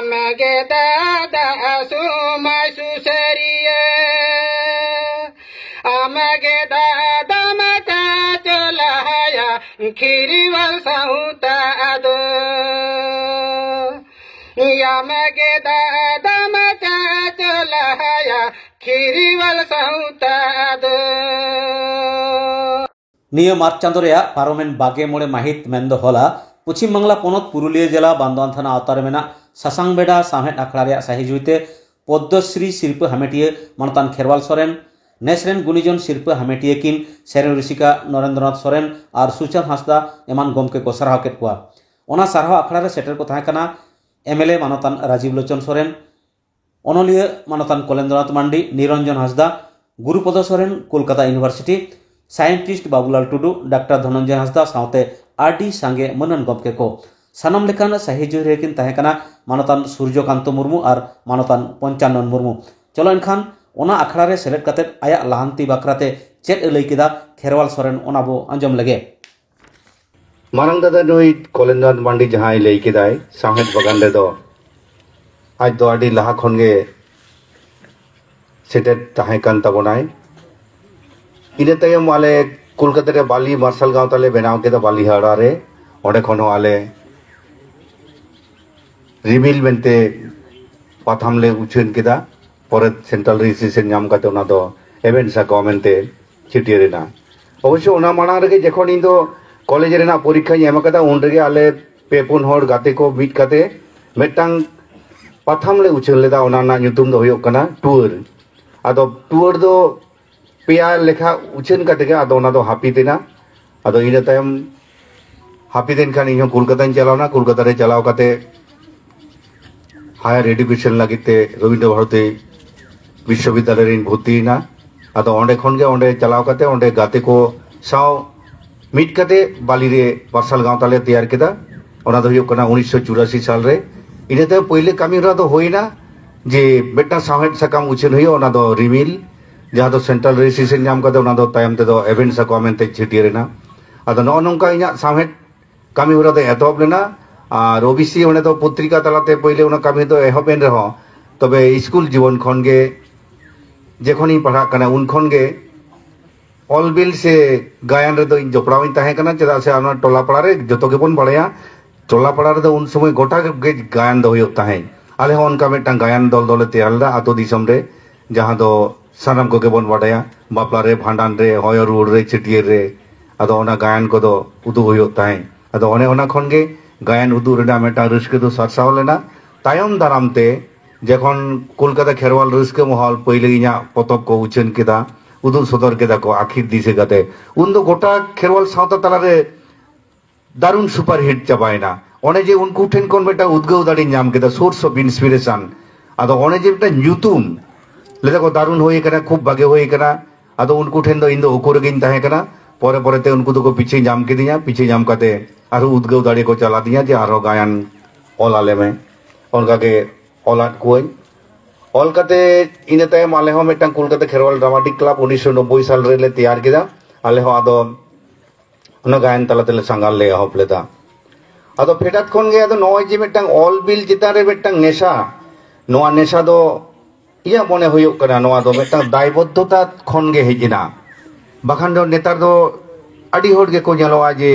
amage dada asumai susariye amage dada mata cholaya khiriwal sauta ado amage dada mata cholaya khiriwal sauta ado নিয়ে March চাঁদ রেয়া পারমেন বাগে মোড়ে মাহিত মেন্দ হলা পশ্চিম বাংলা পনत পুরুলিয়া জেলা বান্দোয়ান থানা আওতার মেনা সাসাংবেড়া সামহেদ আখড়া রেয়া সাহিজুইতে পদ্মশ্রী শিল্প হামেটিয়ে মনতান খেরওয়াল সরেন নেসরেন গুণীজন শিল্প হামেটিয়ে কিন সেরেন ঋষিকা নরেন্দ্রনাথ সরেন আর সুচান হাসদা এমান গমকে को সারহাও केट कोआ ओना सारहाव आखड़ा रे सेटर को ताहें कना एमएलए मानतान राजीव लोचन सोरेन अनलिया मानतान Kalendranath Mandi Niranjan Hasda Gurupad Soren Calcutta university scientist Babulal Tudu doctor Dhananjay Hasda साउते आरडी सांगे मनन गमके को सानाम लेखान साहिजु रेकिन ताहें कना मानतान सूर्यकांत मुर्मू और मानतान पंचानन मुर्मू चलो एनखान ओना आखड़ा रे सेलेक्ट कते आया लाहांती बाक्राते चेक लई केदा खेरवाल सोरेन ओनाबो अंजम लगे मारंग दादा नुई कलेन्द्रनाथ मांडी जहां लई केदाय साहेद बागान रे दो आज दो आडी लाहा खनगे सेटेट ताहें कान ताबोनाय इने तयम आले कोलकाता रे बाली मार्शल गांव तले बनाव केदा बाली हाड़ा रे ओडे खनो आले रिमिल मेनते पाथाम ले उछन केदा परे सेंट्रल रेजिस्ट्रेशन नाम काते ओना दो एवेंट सा गवर्नमेंटे चिटिये रेना अवश्य ओना माना रे जखन इन दो कॉलेज रेना परीक्षा एम कदा उन रे आले पेपुन होड़ गाते को बीट काते मेटांग पाथाम ले उछन लेदा ओना ना nyutum दो होयो कना टूर आदो टूर दो पेया लेखा उछन काते के आदो ओना दो हापी देना आदो इन तायम हापी देन खान इन कोलकाता चलावना कोलकाता रे चलाव काते हायर एडुकेशन लागिते रविंद्र भारती विश्वविद्यालय रे भर्ती ना आदो ओंडे खन गे ओंडे चलाव काते ओंडे गाते को साव मिट काते बाली रे मार्शल गांव ताले तैयार केदा ओना दो होयो कना 1984 साल रे इने ते पहिले कामी रा दो होइना जे बेटा साहेद सकाम उछन होयो ओना दो रिमिल जहां दो सेंट्रल रेजिस्ट्रेशन नाम काते ओना दो तायम ते दो एवेंट सा गवर्नमेंट ते छिटिये रेना आदो नो नंका इना साहेद कामी होरा दो एतोब लेना और ओबीसी ओने दो पत्रिका तलाते पहिले ओना कामी दो एहबेन रहो तबे स्कूल जीवन खनगे जेखोनी पढ़ा कना उन खनगे ऑलबिल से गायन रे दो जपड़ाव ताहें कना चेदा से आना टोला पड़ा रे जतो के बन बड़या टोला पड़ा रे दो उन समय गोटा के गायन दो होयो ताहें आले हो उनका मेटां गायन दल दले तैयार आतो दिसम रे जहां दो सानाम को के बन बड़या बापला रे भांडान रे होयो रोड रे चिटिये रे आदो ओना गायन को दो उदु होयो ताहें आदो ओने ओना खनगे गायन उदु रेना मेटा रस्के दो सरसाव लेना तायम दारामते जखन कोलकाता खेरवाल रस्के महल पहिले इना पतक को उछन केदा उदुल सदर केदा को आखिर दिसे गाते उन दो गोटा खेरवाल सावता तलारे दारुन सुपर हिट चाबायना ओने जे उनको ठेन कोन बेटा उद्गव दाड़ी नाम केदा सोर्स ऑफ इंस्पिरेशन आदो ओने जे बेटा न्यूतुम लेदा को दारुन होई कना खूब भागे होई कना आदो उनको ठेन दो इन दो ओकोर गिन ताहे कना परे परे ते उनको दो को पीछे नाम के दिया पीछे नाम काते आरो उद्गव दाड़ी को चला दिया जे आरो गायन ऑल आले में उनका के ऑलाट कोई ऑल काते इने ताय माले हो मेटां कोलकाता खेरवाल ड्रामाटिक क्लब 1990 साल रे ले तैयार केदा आले हो आदो ओना गायन तला तले संगाल ले हो प्लेदा आदो फेटात खन गे आदो नय जे मेटां ऑल बिल जिता रे मेटां नेशा नोआ नेशा दो इया मने होयो कना नोआ दो मेटां दायबद्धता खन गे हेजिना बाखान दो नेतार दो आडी होड़ गे को नेलोआ जे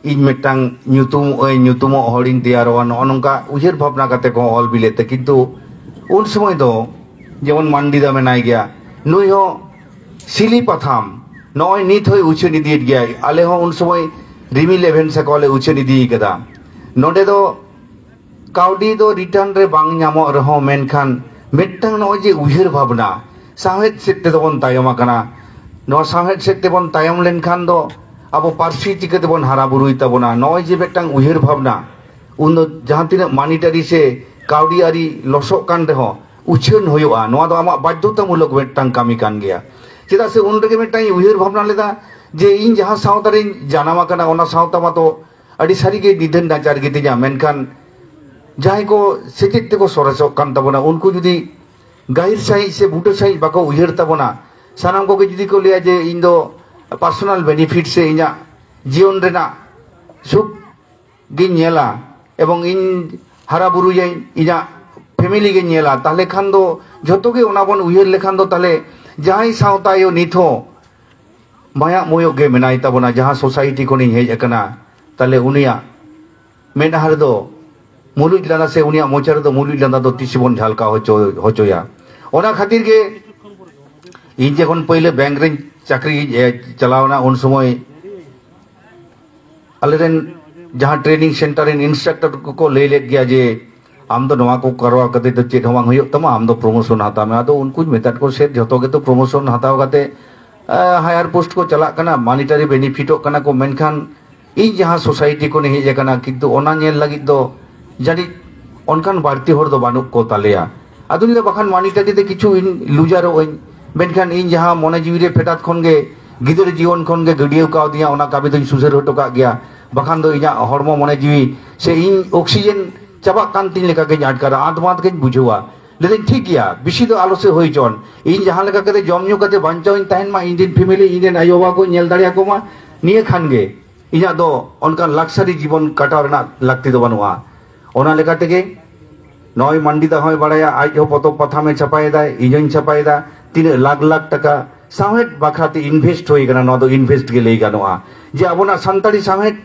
इन मेटां न्यूतुम होड़िन तैयारवा नो नंका उहिर भावना काते को ऑल बिलेते किंतु उन समय दो जेमन मांडीदा मेनाय गया नुई हो सिली पाथाम नय नित होय उछन इदि गया आले हो उन समय रिमिल इवेंट से कॉले उछन इदि केदा नोडे दो काउडी दो रिटर्न रे बांग नामो रहो मेनखान मेटांग नय जे उहिर भावना साहेद सेते दोबन तायमा कना नो साहेद सेते बन तायम लेनखान दो अब पार्सी चिकेते बन हारा बुरुई ताबोना नय जे मेटांग उहिर भावना उन दो जहां तिना मानिटारी से काउडियारी लसक कान रहो उछन होयोआ नोआ दो आमा बाध्यतामूलक मेटांग कामी कान गया चेदा से उन रेगे मेटांग उहिर भावना लेदा जे इन जहां सावता रे जानामा काना ओना सावता मातो अडी सारीगे निधन नाचार गितिजा मेनखान जाय को सेचेत ते को सरसक कान ताबोना उनको जुदी गाहिर साई से बूटे साई बाको उहिर ताबोना सानाम को जुदी को लिया जे इन दो पर्सनल बेनिफिट से इना जीवन रेना सुख गिन नेला एवं इन हारा बुरु जाई इना फैमिली के नेला ताले खान दो जतो के ओना बन उयहर लेखान दो ताले जहां सावता यो निथो माया मोयो गे मेनाय ताबोना जहां सोसाइटी को नहीं हेज अकना ताले उनिया मेनहार दो मुलुज लाना से उनिया मोचार दो मुलुज लाना दो तिसिबन झालका होचोया ओना खातिर के इन जखन पहले बैंक रे चाकरी चलावना उन समय अलेरेन जहां ट्रेनिंग सेंटर इन इंस्ट्रक्टर को ले ले गया जे आम दो नवा को करवा कते तो चेक हवांग हुयो तमा आम दो प्रमोशन हाता में आदो उनको मेथड को सेट जतो के तो प्रमोशन हाताव कते हायर पोस्ट को चला कना मॉनिटरी बेनिफिट कना को मेनखान इन जहां सोसाइटी को नहीं हेज कना किंतु ओना नेल लगी दो जानी ओनखान बाड़ती हर दो बानुक को तालेया आदुन ले बखान मॉनिटरी ते किछु इन लुजारो इन मेनखान इन जहां मने जीवी रे फेटात खन गे गिदर जीवन खन गे गडियो का दिया ओना काबे तो सुसर हटो का गया बखान दो इना हरमो मने जीवी से इन ऑक्सीजन चाबा कान तीन लेका के आटकारा आत्मात के बुझुआ लेकिन ठीक गया बिसी दो आलो से होई जन इन जहां लेका के जम न्यू कते बांचाव इन ताहेन मा इंडियन फैमिली इंडियन आयोबा को नेल दाड़िया को मा निये खान गे इना दो उनका लक्सारी जीवन काटाव रेना लगती दो बनुआ ओना लेका तेगे नय मंडी दा होय बड़ाया आज हो पतो पथा में छपायदा इजन छपायदा 3 लाख लाख टका साहेट बाखराते इनभेस्ट होई गना न दो इनभेस्ट के ले गनोआ जे अबोना संताड़ी साहेट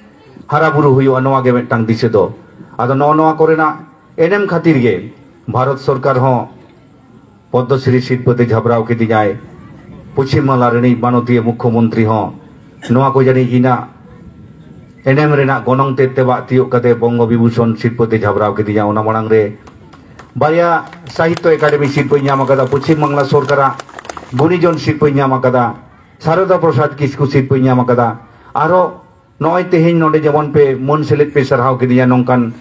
हरा बुरु हुयो नवा गे मेटांग दिसे दो आदो नवा करेना एनएम खातिर गे भारत सरकार हो पद्मश्री शिल्पति झबराव के दिजाय पश्चिम बांगला रेनी माननीय मुख्यमंत्री हो नवा को जानी इना एनएम रेना गनंग ते तेबा तियो कते बंग विभूषण शिल्पति झबराव के दिजा ओना मांग रे बारिया साहित्य एकाडेमी शिल्प नाम कदा पश्चिम बांगला सरकार गुणीजन शिल्प नाम कदा शारदा प्रसाद किस्कु शिल्प नाम कदा आरो नय तेहेन नोडे जेमन पे मन सेलेट पे सरहाव के दिया नंकान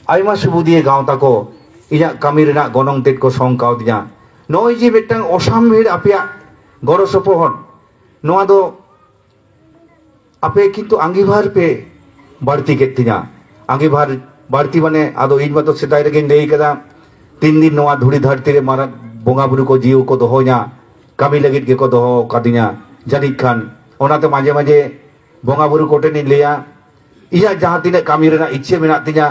आयमा सुबुदिये गावता को इना कामी रेना गनंग तेट को संकाव दिया नय जे बेटांग असामभेर आपेया गरो सपोहर नोआ दो आपे किंतु आंगीभार पे बाड़ती के तिना आंगीभार बाड़ती माने आदो इन मतो सेदाय रेगे लेई कदा 3 दिन नोआ धुड़ी धरती रे मारा बोंगा बुरु को जीव को दोहोया कामी लगित के को दोहो कादिना जानी खान ओनाते माजे माजे बोंगा बुरु कोटे नि लेया इया जहां तिने कामी रेना इच्छे मेना तिना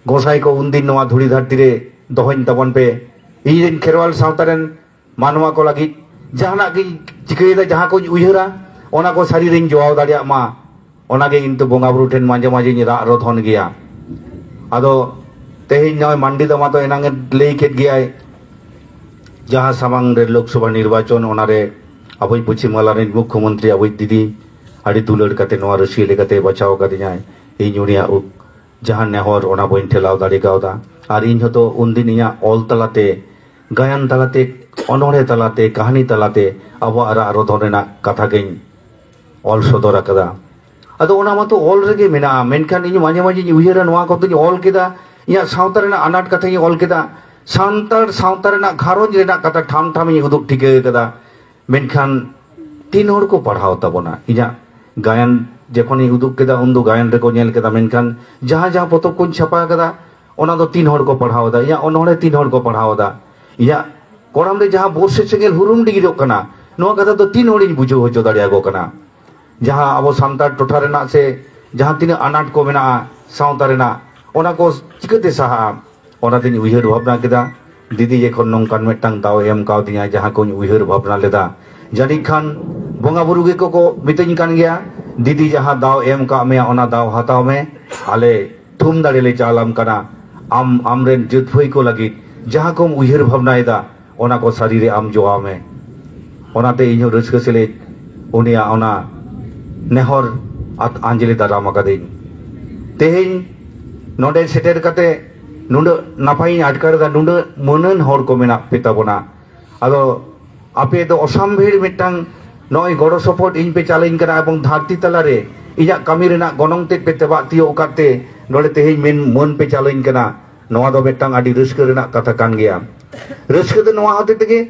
गोसाई को उन दिन नोआ धुड़ी धरती रे दोहन तबन पे इन खेरवाल सावतारेन मानवा को लगी जहाना की चिकैदा जहां को उयहरा ओना को सारी रिंग जवाब दाड़िया मा ओना के किंतु बोंगा बुरु ठेन माजे माजे नि रा रोधन गया आदो तेहिन नय मंडी दमा तो एनांगे लेई केट गयाय जहां सामांग रे लोकसभा निर्वाचन ओनारे अबई पश्चिम बांगला रे मुख्यमंत्री अबई दीदी आड़ी दुलड़ कते नोआ रसी लेकते बचाव कदियाय इन उनिया जहां नेहर ओना बइन ठेलाव दाड़ी गावदा आर इन हतो उन दिन इया ऑल तलाते गायन तलाते अनोड़े तलाते कहानी तलाते अब आरा रोधन रेना कथा गेन ऑल सदर कदा अदो ओना मतो ऑल रेगे मेना मेनखान इन माजे माजे उयहरा नोआ को तो ऑल केदा इया सावता रेना अनाट कथा इ ऑल केदा सांतार सावता रेना घारोंज रेना कथा ठाम ठाम इ उदुक ठिके कदा मेनखान 3 हर को पढ़ाव तबना इया गायन जखन इ उदुक केदा उन दो गायन रे को नेल केदा मेनखान जहां जहां पतब को छपा केदा ओना दो 3 हर को पढ़ावदा इया अनोड़े 3 हर को पढ़ावदा इया कोराम रे जहां बोरसे सेंगेल हुरुम डिगिरो कना नोआ कथा तो 3 हर इन बुझो होचो दाड़िया गो कना जहां अब सांतार टोठा रेना से जहां तिना अनाट को मेना सावता रेना ओना को चिकते सहा ओना दिन उयहर भावना केदा दीदी जखन नंकान मेटांग दाव एम काव दिया जहां को उयहर भावना लेदा जानी खान बोंगा बुरु गे को मितኝ कान गया दीदी जहां दाव एम का में ओना दाव हताव में आले थुम दाड़े ले चालाम कना आम आमरेन जुदफई को लगी जहां को उयहर भावना एदा ओना को सारी रे आम जोआ में ओनाते इño रस्क सेले उनिया ओना नेहर आंजलि दाराम कदिन तेहिन नोडे सेटेर कते नुंड नापाई आटकार दा नुंड मनन हर को मेना पेताबोना आदो आपे तो असामभेर मिटांग नय गड़ो सपोर्ट इन पे चालाइन कना एवं धरती तलारे इया कामी रेना गनंग ते पे तेबा तियो ओकाते नोडे तेहिन मेन मन पे चालाइन कना नोआ दो मिटांग आडी रस्क रेना कथा कान गया रस्क दो नोआ होते तेगे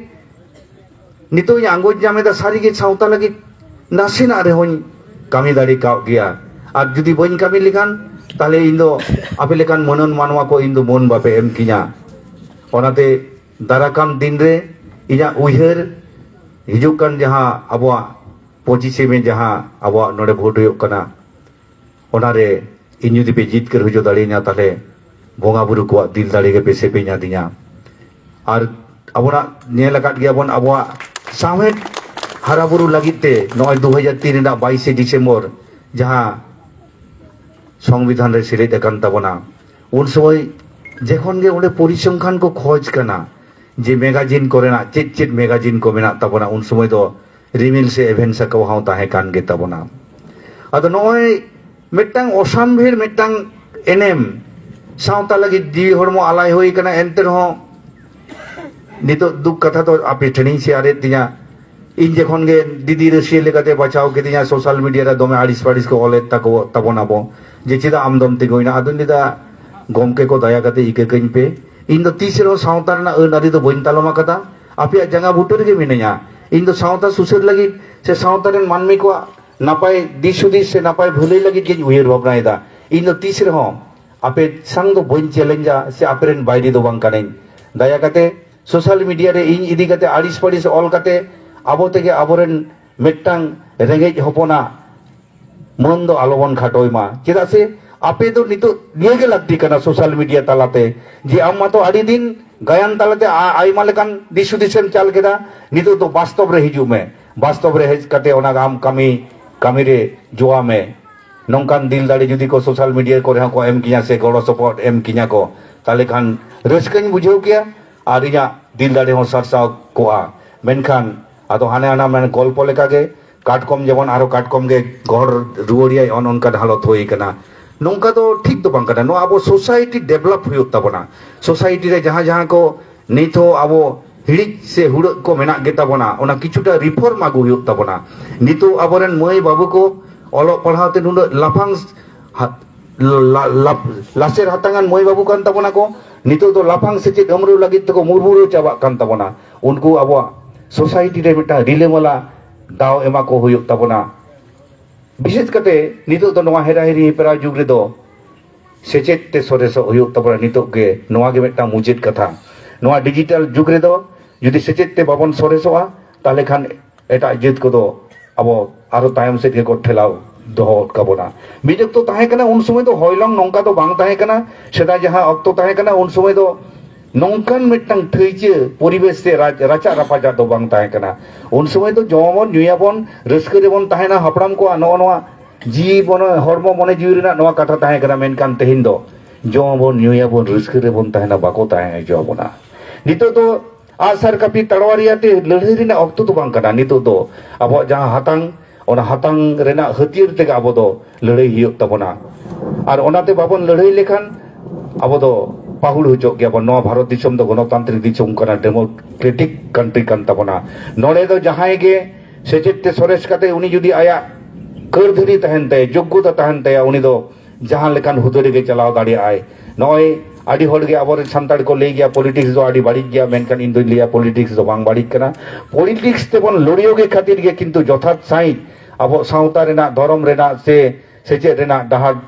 नितो आंगोज जामेदा सारी गे सावता लगी नासिना रे होई कामी दाड़ी का गया और जुदी बन कामी लेखान ताले इन दो आपे लेखान मनन मानवा को इन दो मन बापे एम किना ओनाते दाराकान दिन रे इना उयहर हिजुकान जहां अबवा 25 में जहां अबवा नोडे भोट हुयो कना ओनारे इन जुदी पे जीत कर हुजो दाड़ीना ताले बोंगा बुरु को दिल दाड़ी के पे सेपेना दिया और अबोना नेल अकाद गया बन अबो सामेट हाराबुरु लगित ते नय 2003 ना 22 डिसेम्बर जहाँ संविधान रे सेलेद अकान ताबोना उन समय जखन गे ओंडे परिसंख्यान को खोज कना जे मैगजीन कोरेना चेत मैगजीन को मेना ताबोना उन समय दो रिमिल से एवेंसा को हाउ ताहे कान गे ताबोना अदो नय मिटांग ओसामभीर मिटांग एनेम सावता लगी जीवी हरमो आलाय होई कना एंते रहो नितो दुख कथा तो आपे ट्रेनिंग से आरे तिया इन जखन गे दीदी रसिए लेकाते बचाव के तिया सोशल मीडिया रे दोमे आड़िस पाड़िस को ओले ताको ताबोनाबो जे चिदा आमदम तिगोइना आदुनिदा गमके को दया कते इके कइन पे इन दो तीसरो सावता रना अनारि दो बइन तालमा कथा आपे जंगा भुटर गे मिनया इन दो सावता सुसर लगी से सावता रेन मानमी को नापाय दिसुदिस से नापाय भुलई लगी के उयर भावनायदा इन दो तीसरे हो आपे संग दो बइन चैलेंजा से आपेरेन बाइडी दो बांग कानेन दया कते सोशल मीडिया रे इन इदी कते आड़िस पाड़िस ऑल कते आबो तेगे आबोरेन मिटांग रेंगेज हपना मन दो आलोबन खाटोयमा चेदा से आपे तो नितो नियगे लगती कना सोशल मीडिया तालाते जे आम मातो आड़ी दिन गायन तालाते आइमा लेकान दिसुदिसेम चाल केदा नितो तो वास्तव रे हिजु में वास्तव रे हेज कते ओना आम कमी रे जोआ में नौकान दिल दाड़ी जुदी को सोशल मीडिया को रहा को एम किया से गड़ो सपोर्ट एम किया को ताले खान रस्कन बुझाव किया और इया दिल दाड़ी हो सरसाव कोआ मेनखान आदो हाने आना मैंने गल्प लेका गे काटकम जेबन आरो काटकम गे घर रुवरिया अन अनका हालत होई कना नौका तो ठीक तो बांग कना नो आबो सोसाइटी डेवलप हुयो ताबोना सोसाइटी रे जहां को नितो आबो हिड़ी से हुड़ को मेना गे ताबोना ओना किछुटा रिफॉर्म आगु हुयो ताबोना नितो आबोरेन मई बाबू को ओलो पढ़ाते नुन लाफांग लासेर हातांगान मई बाबू कान ताबोना को नितो तो लाफांग सेचेद अमरु लगित को मुरमुरु चाबा कान ताबोना उनको आबो सोसाइटी रे मिटा रिलेमला दाव एमा को हुयो ताबोना विशेष कते नितो तो नवा हेराहेरी हेपरा जुग रे दो सेचेद ते सोरेसो हुयो ताबोना नितो गे नवा गे मिटा मुजेद कथा नवा डिजिटल जुग रे दो जुदी सेचेद ते बाबन सोरेसोआ ताले खान एटा जेत को दो अबो आरो तायम से को ठेलाव दोहो काबोना मिजक तो ताहे कना उन समय तो होइलंग नोंका तो बांग ताहे कना सेदा जहां अक्तो ताहे कना उन समय तो नौकान मिटंग थैचे परिवेश से राचा रापाजा दो बांग ताहे कना उन समय तो जमबन नुयाबन रस्के रेबन ताहेना हपड़ाम को नोआ जीवन हरमो मने जीव रेना नोआ कथा ताहे कना मेनकान तेहिन दो जमबन नुयाबन रस्के रेबन ताहेना बाको ताहे जबोना नितो तो आसार कापी तड़वारियाते लड़ाई रेना अक्तो तो बांग कना नितो तो अब जहां हातांग ओना हातांग रेना हथियार तेगे अब दो लड़ाई हियो ताबोना और ओनाते बाबन लड़ाई लेखान अब दो पाहुल हो गया बन भारत दिसम दो गणतांत्रिक दिसम कना डेमोक्रेटिक कंट्री कान ताबोना नोडे दो जहां गे सेचेते सोरेस कते उनी जुदी आया करधरी तहन ते योग्यता तहन ते उनी दो जहां लेकान हुदरे गे चलाव दाड़ी आय नय आड़ी होड़ गे आबोरे संताड़ को ले गया पॉलिटिक्स दो आड़ी बाड़ी गया मेनकान इन दो लिया पॉलिटिक्स दो बांग बाड़ी कना पॉलिटिक्स ते बन लड़ियो गे खातिर गे किंतु यथार्थ साई अब सावता रेना धर्म रेना से सेचे रेना डहार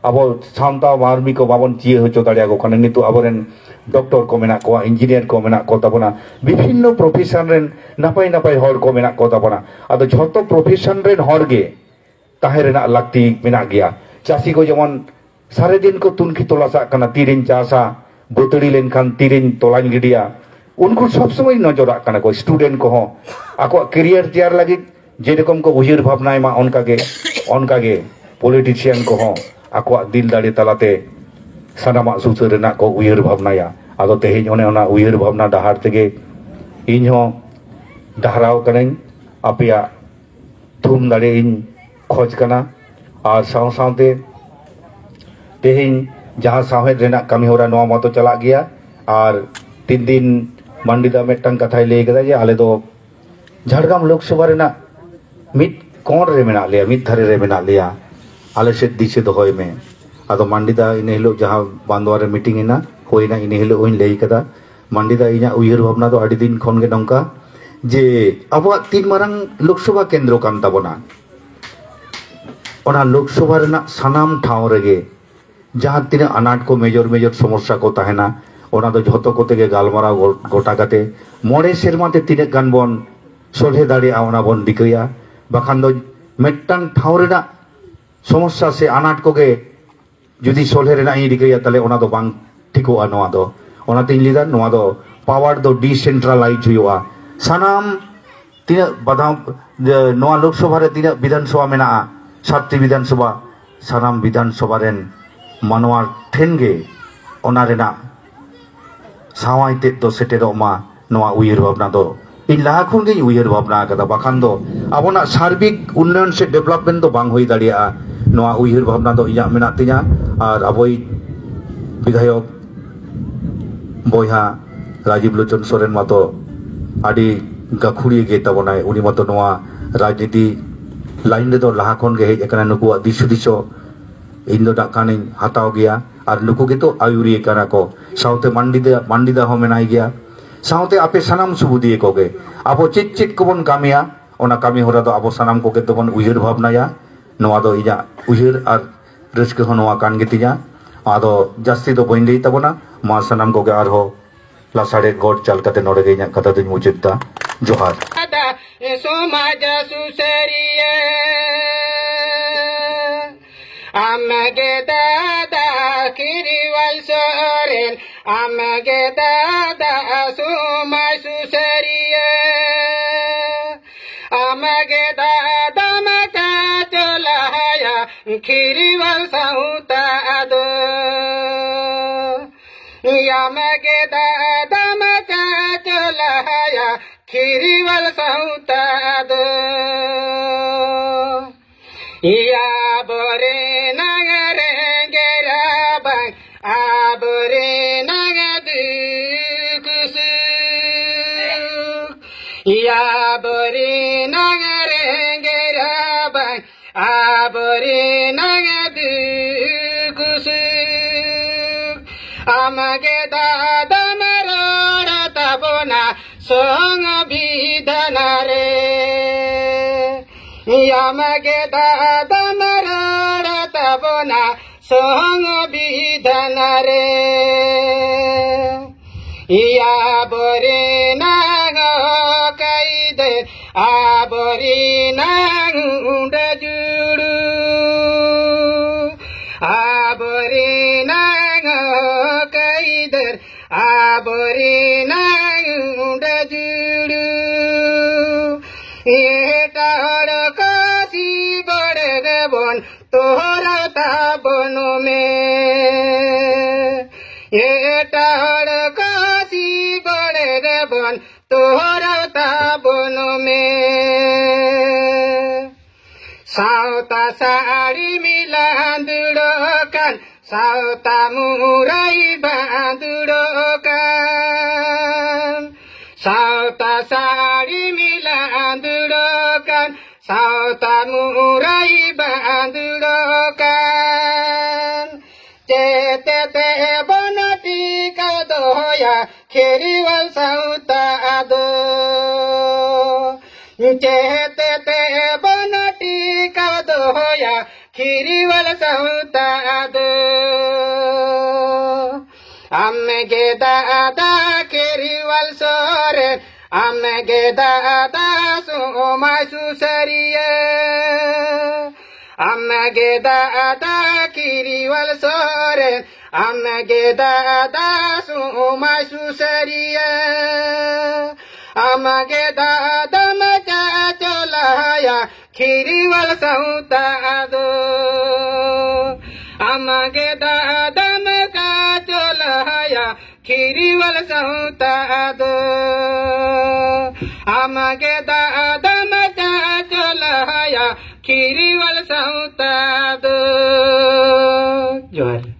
अब सावता मार्मी को बाबन चिए होचो दाड़िया को कने नितु आबोरेन डॉक्टर को मेना को इंजीनियर को मेना को ताबोना विभिन्न प्रोफेशन रेन नापाय नापाय हर को मेना को ताबोना आदो झतो प्रोफेशन रेन हर गे ताहे रेना लागती मेना गया चासी को जेमन सारे दिन को तुनखी तोलासा कना तीरिन चासा बोतड़ी लेनखान तीरिन तोलान गिडिया उनको सब समय नजरा कना को स्टूडेंट को हो आको करियर तैयार लगी जे रकम को उहिर भावनाय मा उनका गे पॉलिटिशियन को हो आको दिल दाड़ी तलाते सानामा सुसर रेना को उहिर भावनाया आदो तेहिन ओने ओना उहिर भावना डहार तेगे इन हो डहाराव कनें आपिया थुम दाड़ी इन खोज कना और साव सावते तेहिन जहां साहेद रेना कमी होरा नवा मतो चला गया और 3 दिन मंडीदा मेटंग कथाय ले गदा जे आले दो झाड़ग्राम लोकसभा रेना मिट कोण रे मेना लिया मिट धारे रे मेना लिया आले से दिसे दोहय में आदो मंडीदा इन हिलो जहां बांदवारे मीटिंग इना होइना इन हिलो ओइन लेई कदा मंडीदा इना उयर भावना दो आडी दिन खन गे नंका जे अबवा 3 मारंग लोकसभा केंद्र कान ताबोना ओना लोकसभा रेना सानाम ठाव रेगे जहां तीन अनाट को मेजर समस्या को ताहेना ओना दो झतो को तेगे गालमारा गोटा काते मोड़े सेरमाते तीन गान बन सोल्हे दाड़ी आवना बन दिकया बाखान दो मेटटांग ठाव रेना समस्या से अनाट को गे जुदी सोल्हे रेना इ दिकया तले ओना दो बांग ठिको आ नोआ दो ओना तीन लिदा नोआ दो पावर दो डिसेंट्रलाइज हुआ सानाम तीना बादाम नोआ लोकसभा रे तीना विधानसभा मेना 7टी विधानसभा सानाम विधानसभा रेन मानवा ठेनगे ओना रेना सावाई ते दो सेटेरो मा नोआ उयेर भावना दो इन लाहा खुन गे उयेर भावना कदा बाखान दो आबोना सार्बिक उन्नयन से डेवलपमेंट दो बांग होई दाड़िया नोआ उयेर भावना दो इया मेना तिया और अबोई विधायक बयहा राजीव लोचन सोरेन मतो आदि गाखुड़ी गे तबनाय उनी मतो नोआ राजनीति लाइन दो लाहा खन गे हेज एकना नुकुआ दिसुदिसो इन दो दाकानी हताव गया और नुकु गे तो आयुरी करा को साउते मांडीदा हो मेनाय गया साउते आपे सनाम सुबुदी को गे आबो चिट कोबन कामिया ओना कामी होरा दो आबो सनाम को गे तबन उयहर भावनाया नोआ दो इजा उयहर और रस्क हो नोआ कान गेतिया आदो जास्ती दो बइन लई तबना मा सनाम को गे आर हो लासाड़े गोड चाल कते नोड़े गे कथा दुñ मुजिदा जोहार समाज सुसरिया आमगे दादा खिरिवाल सोरेन आमगे दादा समाज सुसरिया आमगे दादा मका चलाया खिरिवाल साउता दो आमगे दादा मका चलाया खिरिवाल साउता दो या बोरे नगरे गेरा बंग आबोरे नगदु कुसु या बोरे नगरे गेरा बंग आबोरे नगदु कुसु आमगे दादा मरोड़ा तबोना सोंग विधान रे आमगे दादा मरोड़ा तबोना सोंग विधान रे या बोरे नाग कैदे आबोरे नाग जुड़ू आबोरे नाग कैदर आबोरे नाग जुड़ू एटार काशी बड़े बन तोहरा ताबनो में एटार काशी बड़े बन तोहरा ताबनो में साउता साड़ी मिला दुड़ो कान साउता मुराई बांधुड़ो कान साउता साड़ी मिला दुड़ो कान साउता मुराई बांधुड़ो कान चेते ते बनटी का दोया खिरिवाल साउता दो चेते ते बनटी का दोया खिरिवाल साउता दो आमगे दादा खिरिवाल सोरेन आमगे दादा सोमाय सुसरिया आमगे दादा खिरिवाल सोरेन आमगे दादा सोमाय सुसरिया आमगे दादा मचा चलाया खिरिवाल साउता दो आमगे दादा मचा चलाया खिरिवाल साउता दो आमगे दादा मचा चलाया खिरिवाल साउता दो जोहार।